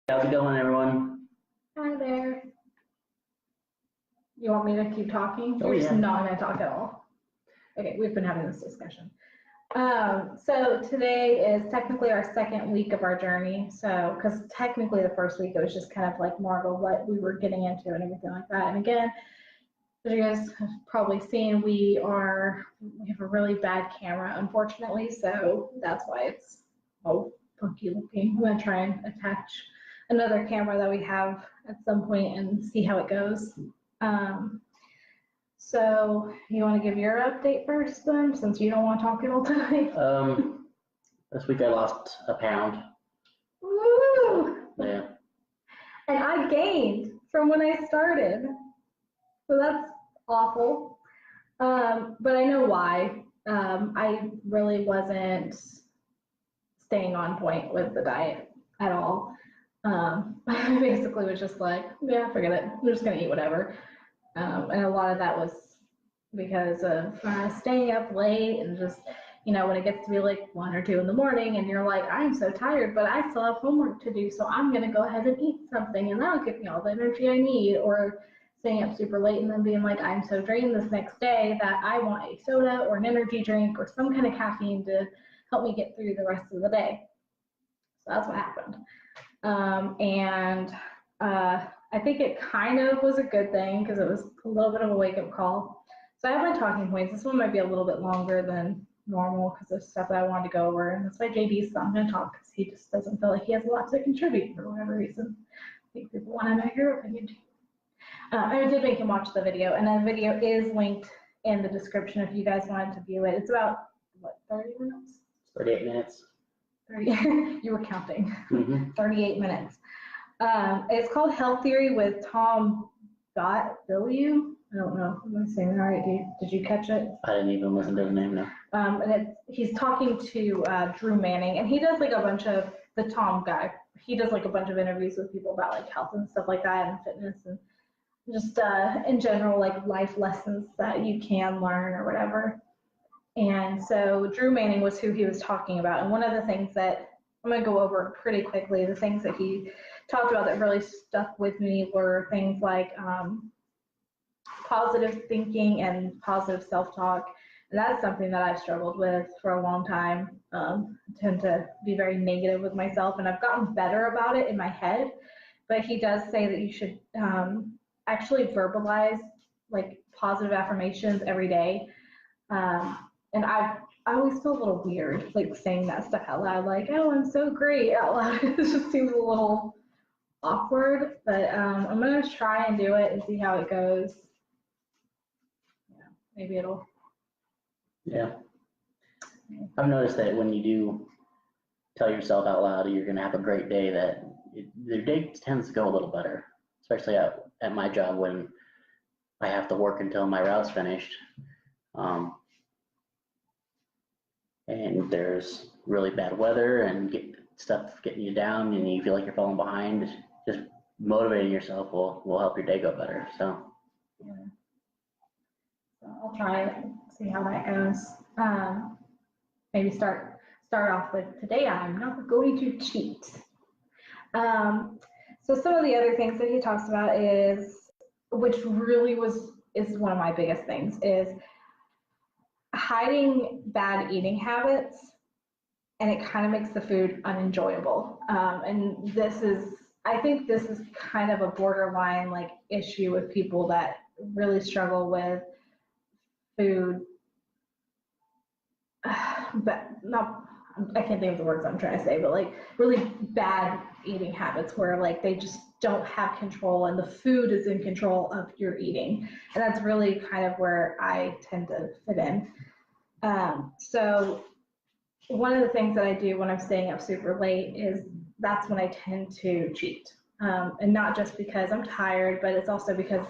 How's it going, everyone? Hi there. You want me to keep talking? Oh, You're yeah. just not going to talk at all. Okay, we've been having this discussion. So today is technically our second week of our journey. So, because technically the first week it was just kind of like more of a what we were getting into and everything like that. And again, as you guys have probably seen, we have a really bad camera, unfortunately. So that's why it's all funky looking. I'm going to try and attach another camera that we have at some point and see how it goes. So you want to give your update first then, since you don't want to talk at all tonight? This week I lost a pound. Woo! Yeah. And I gained from when I started. So that's awful. But I know why. I really wasn't staying on point with the diet at all. I basically was just like, yeah, forget it. I'm just going to eat whatever. And a lot of that was because of staying up late and just, when it gets to be like 1 or 2 in the morning and you're like, I'm so tired, but I still have homework to do, so I'm going to go ahead and eat something and that'll give me all the energy I need. Or staying up super late and then being like, I'm so drained this next day that I want a soda or an energy drink or some kind of caffeine to help me get through the rest of the day. So that's what happened. I think it kind of was a good thing because it was a little bit of a wake-up call. So I have my talking points. This one might be a little bit longer than normal because there's stuff that I wanted to go over, and that's why JD's not going to talk because he just doesn't feel like he has a lot to contribute for whatever reason. I think people want to know your opinion too. I did make him watch the video, and the video is linked in the description if you guys wanted to view it. It's about, what, 30 minutes? 38 minutes. 30, you were counting. Mm-hmm. 38 minutes. It's called Health Theory with Tom Billieu. I don't know. Am I saying that right? Did you catch it? I didn't even listen to the name now. And he's talking to Drew Manning, and he does like a bunch of, the Tom guy, he does like a bunch of interviews with people about like health and stuff like that and fitness and just in general like life lessons that you can learn or whatever. And so Drew Manning was who he was talking about. And one of the things that I'm going to go over pretty quickly, the things that he talked about that really stuck with me were things like positive thinking and positive self-talk. And that's something that I've struggled with for a long time. I tend to be very negative with myself, and I've gotten better about it in my head. But he does say that you should actually verbalize like positive affirmations every day. And I always feel a little weird, like saying that stuff out loud, like, oh, I'm so great out loud. It just seems a little awkward, but I'm going to try and do it and see how it goes. Yeah, maybe it'll. Yeah. I've noticed that when you do tell yourself out loud you're going to have a great day, that your day tends to go a little better, especially at my job when I have to work until my route's finished. And there's really bad weather and stuff getting you down and you feel like you're falling behind. Just motivating yourself will help your day go better. So yeah. So I'll try it and see how that goes. Maybe start off with, today I'm not going to cheat. So some of the other things that he talks about is, which really is one of my biggest things, is hiding bad eating habits, and it kind of makes the food unenjoyable. And I think this is kind of a borderline like issue with people that really struggle with food, but I can't think of the words I'm trying to say, but like really bad eating habits where like they just don't have control and the food is in control of your eating. And that's really kind of where I tend to fit in. So one of the things that I do when I'm staying up super late is that's when I tend to cheat. And not just because I'm tired, but it's also because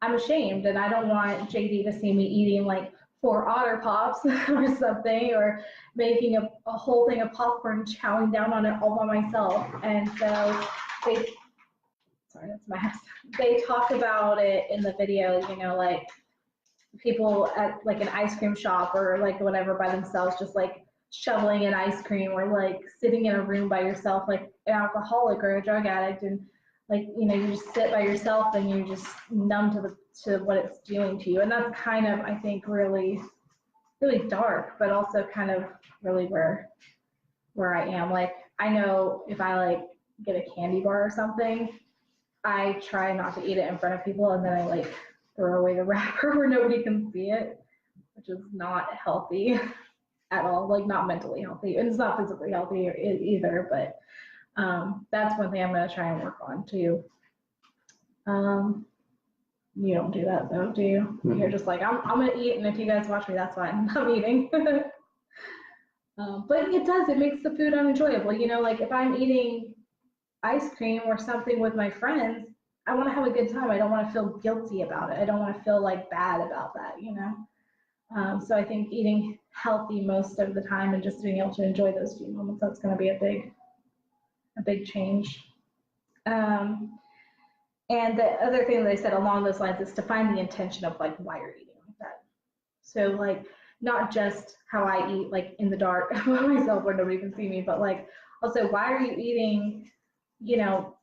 I'm ashamed and I don't want JD to see me eating like 4 Otter Pops or something, or making a whole thing of popcorn, chowing down on it all by myself. And so sorry, that's my house. They talk about it in the video, like people at like an ice cream shop or like whatever by themselves, just like shoveling in ice cream or like sitting in a room by yourself, like an alcoholic or a drug addict, and like, you know, you just sit by yourself and you're just numb to what it's doing to you. And that's kind of, I think, really, really dark, but also kind of really where I am. Like, I know if I like get a candy bar or something, I try not to eat it in front of people, and then I like throw away the wrapper where nobody can see it, which is not healthy at all, like not mentally healthy, and it's not physically healthy either, but that's one thing I'm going to try and work on too. You don't do that though, do you? Mm-hmm. You're just like, I'm going to eat, and if you guys watch me, that's fine. I'm eating. But it makes the food unenjoyable. You know, like if I'm eating ice cream or something with my friends, I want to have a good time. I don't want to feel guilty about it. I don't want to feel like bad about that, you know? So I think eating healthy most of the time and just being able to enjoy those few moments, that's going to be a big change. And the other thing that I said along those lines is to find the intention of like why you're eating like that. So like not just how I eat like in the dark by myself where nobody can see me, but like also why are you eating, you know,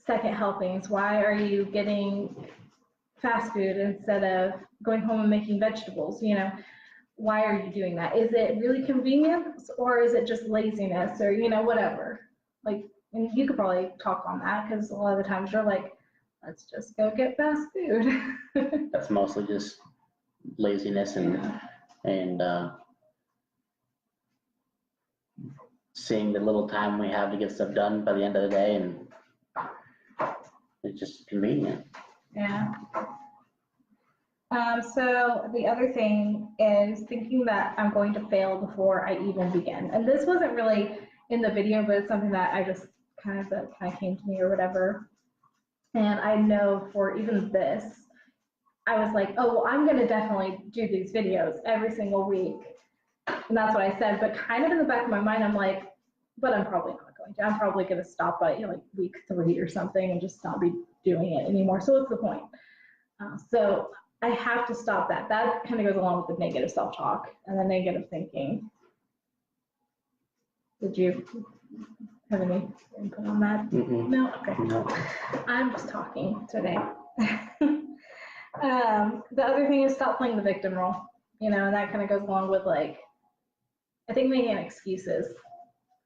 second helpings? Why are you getting fast food instead of going home and making vegetables? You know, why are you doing that? Is it really convenient, or is it just laziness, or, you know, whatever? Like, and you could probably talk on that, because a lot of the times you're like, let's just go get fast food. That's mostly just laziness and seeing the little time we have to get stuff done by the end of the day, and it's just convenient. Yeah. So the other thing is thinking that I'm going to fail before I even begin. And this wasn't really in the video, but it's something that I just kind of came to me or whatever. And I know for even this, I was like, oh, well, I'm going to definitely do these videos every single week. And that's what I said. But kind of in the back of my mind, I'm like, but I'm probably not going to. I'm probably going to stop by, you know, like week 3 or something and just not be doing it anymore. So what's the point? So I have to stop that. That kind of goes along with the negative self-talk and the negative thinking. Did you have any input on that? Mm-mm. No? Okay. No. I'm just talking today. The other thing is stop playing the victim role, you know, and that kind of goes along with like, I think making excuses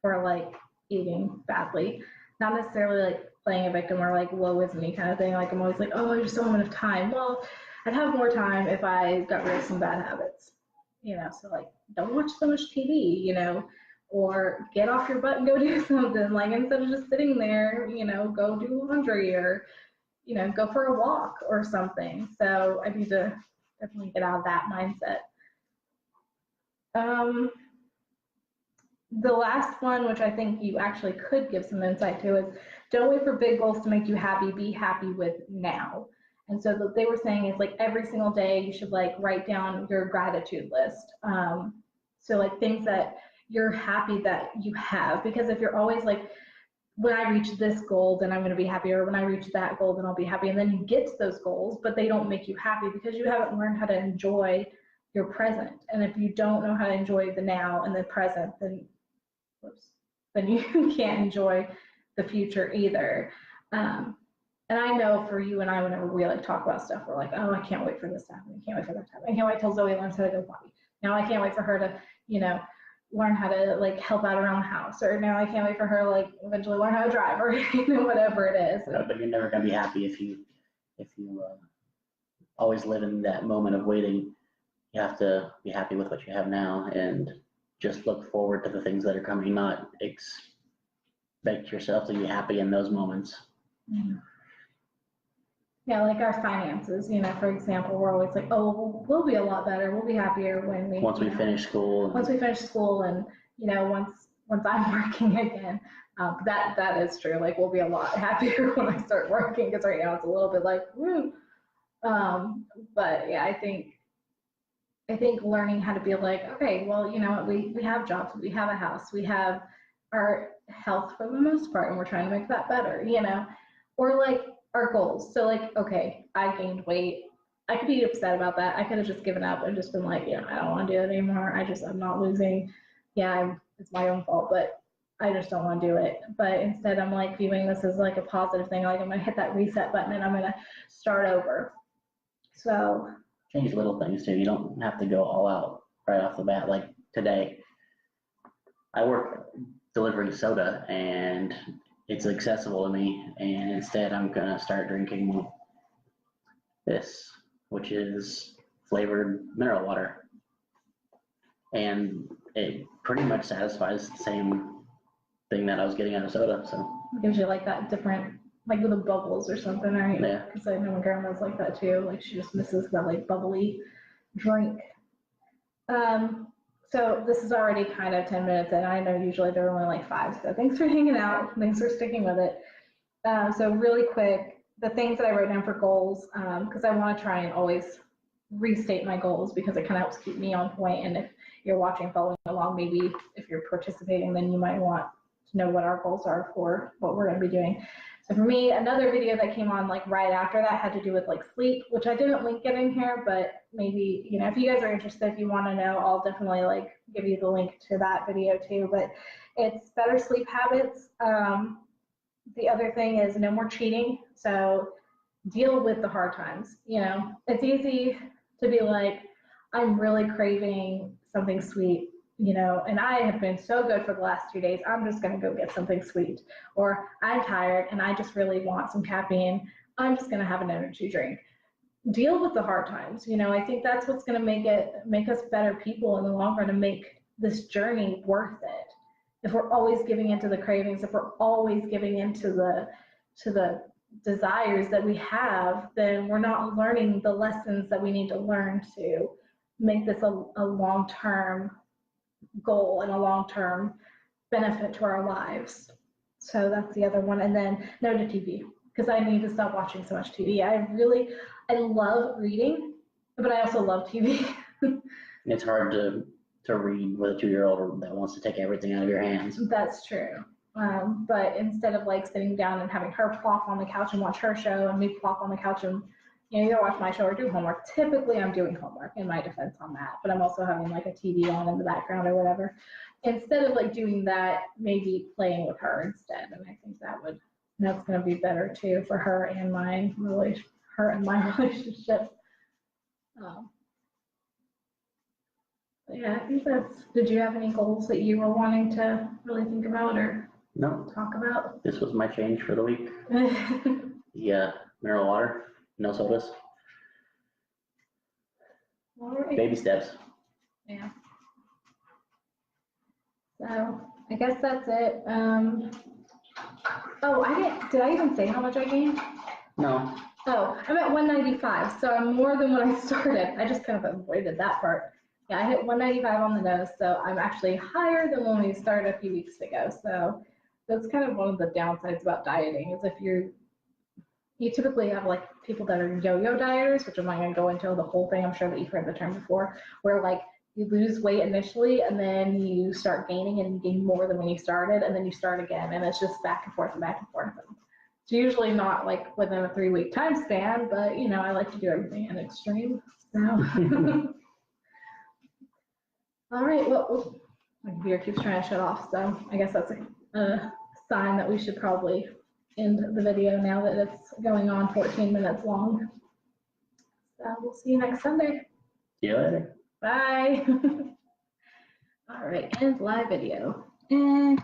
for like eating badly, not necessarily like playing a victim or like woe is me kind of thing. Like I'm always like, oh, I just don't have enough time. Well, I'd have more time if I got rid of some bad habits, you know, so like don't watch so much TV, you know, or get off your butt and go do something, like instead of just sitting there, you know, go do laundry or, you know, go for a walk or something. So I need to definitely get out of that mindset. The last one, which I think you actually could give some insight to, is don't wait for big goals to make you happy, be happy with now. And so what they were saying is like every single day you should like write down your gratitude list. So like things that you're happy that you have, because if you're always like, when I reach this goal, then I'm going to be happy, or when I reach that goal, then I'll be happy. And then you get to those goals, but they don't make you happy because you haven't learned how to enjoy your present. And if you don't know how to enjoy the now and the present, then you can't enjoy the future either. And I know for you and I, whenever we like talk about stuff, we're like, oh, I can't wait for this to happen. I can't wait for that to happen. I can't wait till Zoe learns how to go potty. Now I can't wait for her to, you know, learn how to like help out around the house, or now I can't wait for her to like eventually learn how to drive, or you know, whatever it is. No, but you're never gonna be happy if you always live in that moment of waiting. You have to be happy with what you have now and just look forward to the things that are coming, not expect yourself to be happy in those moments. Mm-hmm. Yeah, like our finances, you know, for example, we're always like, oh, we'll be a lot better, we'll be happier when we finish school. Once we finish school, and you know, once I'm working again, that is true. Like we'll be a lot happier when I start working, because right now it's a little bit like, woo. But yeah, I think learning how to be like, okay, well, you know, we have jobs, we have a house, we have our health for the most part, and we're trying to make that better, you know, or like our goals. So like, okay, I gained weight. I could be upset about that. I could have just given up and just been like, yeah, I don't want to do it anymore. I'm not losing yeah, it's my own fault, but I just don't want to do it. But instead, I'm like viewing this as like a positive thing. Like I'm gonna hit that reset button and I'm gonna start over. So change little things too. You don't have to go all out right off the bat. Like today, I work delivering soda and it's accessible to me. And instead, I'm gonna start drinking this, which is flavored mineral water. And it pretty much satisfies the same thing that I was getting out of soda. So it gives you like that different, like with the bubbles or something, right? Yeah. Because I know my grandma's like that too. Like she just misses that like bubbly drink. So this is already kind of 10 minutes and I know usually they're only like 5. So thanks for hanging out. Thanks for sticking with it. So really quick, the things that I wrote down for goals, because I want to try and always restate my goals because it kind of helps keep me on point. And if you're watching, following along, maybe if you're participating, then you might want to know what our goals are for what we're going to be doing. So for me, another video that came on like right after that had to do with like sleep, which I didn't link it in here, but maybe, you know, if you guys are interested, if you want to know, I'll definitely like give you the link to that video too. But it's better sleep habits. The other thing is no more cheating. So deal with the hard times. You know, it's easy to be like, I'm really craving something sweet, you know, and I have been so good for the last 2 days. I'm just going to go get something sweet. Or I'm tired and I just really want some caffeine. I'm just going to have an energy drink. Deal with the hard times. You know, I think that's what's going to make us better people in the long run and make this journey worth it. If we're always giving into the cravings, if we're always giving into the desires that we have, then we're not learning the lessons that we need to learn to make this a long-term goal and a long-term benefit to our lives. So that's the other one. And then no to TV, because I need to stop watching so much TV. I love reading, but I also love TV. It's hard to read with a 2-year-old that wants to take everything out of your hands. That's true. But instead of like sitting down and having her plop on the couch and watch her show and me plop on the couch and, you know, either watch my show or do homework. Typically I'm doing homework in my defense on that, but I'm also having like a TV on in the background or whatever. Instead of like doing that, maybe playing with her instead. And I think that's going to be better too for her and my relationship. Yeah, I think did you have any goals that you were wanting to really think about or No. talk about? This was my change for the week. Yeah, mineral water, no sodas. All right. Baby steps. Yeah. So I guess that's it. Oh, did I even say how much I gained? No. Oh, I'm at 195, so I'm more than when I started. I just kind of avoided that part. Yeah, I hit 195 on the nose, so I'm actually higher than when we started a few weeks ago. So that's kind of one of the downsides about dieting is if you typically have like people that are yo-yo dieters, which I'm not going to go into the whole thing. I'm sure that you've heard the term before, where like you lose weight initially and then you start gaining and you gain more than when you started and then you start again and it's just back and forth and back and forth. It's usually not like within a 3-week time span, but you know, I like to do everything in extreme. So. All right, well, my computer keeps trying to shut off, so I guess that's a sign that we should probably end the video now that it's going on 14 minutes long. So we'll see you next Sunday. See you later. Bye. All right, end live video. And